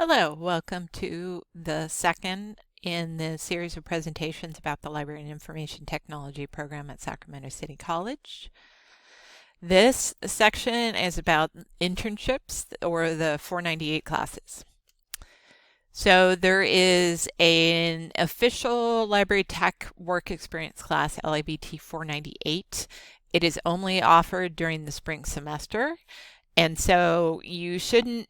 Hello, welcome to the second in the series of presentations about the Library and Information Technology program at Sacramento City College. This section is about internships or the 498 classes. So there is an official library tech work experience class, LIBT 498. It is only offered during the spring semester, and so you shouldn't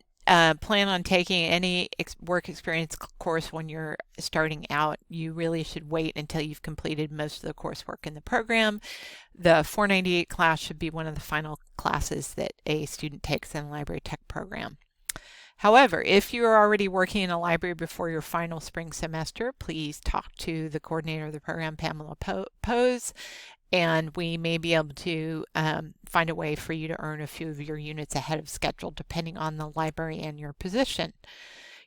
plan on taking any work experience course when you're starting out. You really should wait until you've completed most of the coursework in the program. The 498 class should be one of the final classes that a student takes in the library tech program. However, if you are already working in a library before your final spring semester, please talk to the coordinator of the program, Pamela Pose, and we may be able to find a way for you to earn a few of your units ahead of schedule depending on the library and your position.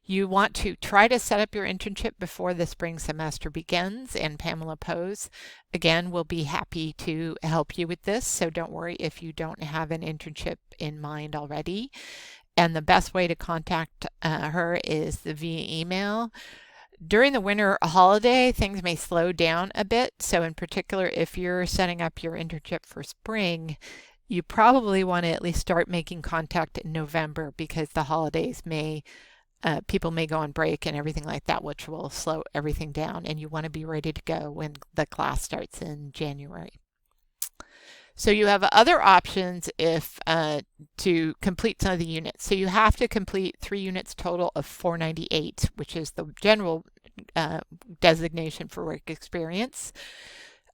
You want to try to set up your internship before the spring semester begins, and Pamela Pose, again, will be happy to help you with this, so don't worry if you don't have an internship in mind already. And the best way to contact her is via email. During the winter holiday, things may slow down a bit. So in particular, if you're setting up your internship for spring, you probably want to at least start making contact in November because the holidays people may go on break and everything like that, which will slow everything down. And you want to be ready to go when the class starts in January. So you have other options if to complete some of the units. So you have to complete 3 units total of 498, which is the general designation for work experience.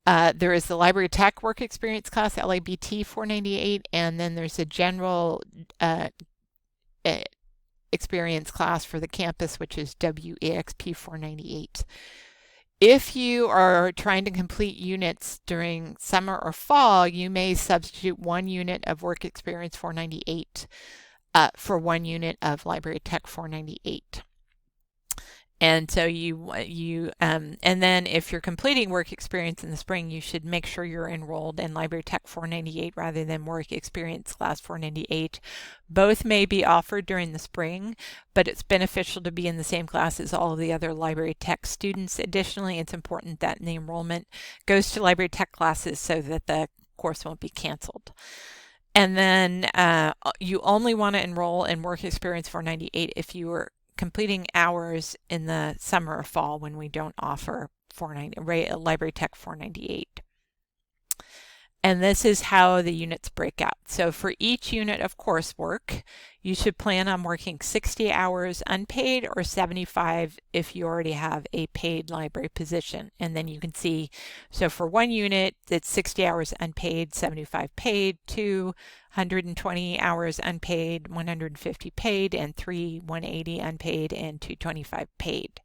There is the library tech work experience class, LIBT 498, and then there's a general experience class for the campus, which is WEXP 498. If you are trying to complete units during summer or fall, you may substitute 1 unit of work experience 498 for 1 unit of library tech 498. And so and then if you're completing work experience in the spring, you should make sure you're enrolled in library tech 498 rather than work experience class 498. Both may be offered during the spring, but it's beneficial to be in the same class as all of the other library tech students. Additionally, it's important that the enrollment goes to library tech classes so that the course won't be canceled. And then you only want to enroll in work experience 498 if you are completing hours in the summer or fall when we don't offer library tech 498. And this is how the units break out. So for each unit of coursework, you should plan on working 60 hours unpaid or 75 if you already have a paid library position. And then you can see, so for 1 unit, it's 60 hours unpaid, 75 paid, 2 120 hours unpaid, 150 paid, and 3 180 unpaid, and 225 paid.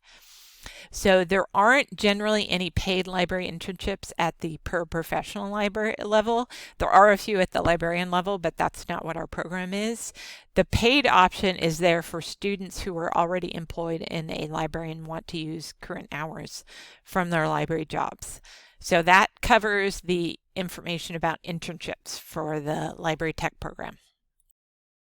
So there aren't generally any paid library internships at the professional library level. There are a few at the librarian level, but that's not what our program is. The paid option is there for students who are already employed in a library and want to use current hours from their library jobs. So that covers the information about internships for the library tech program.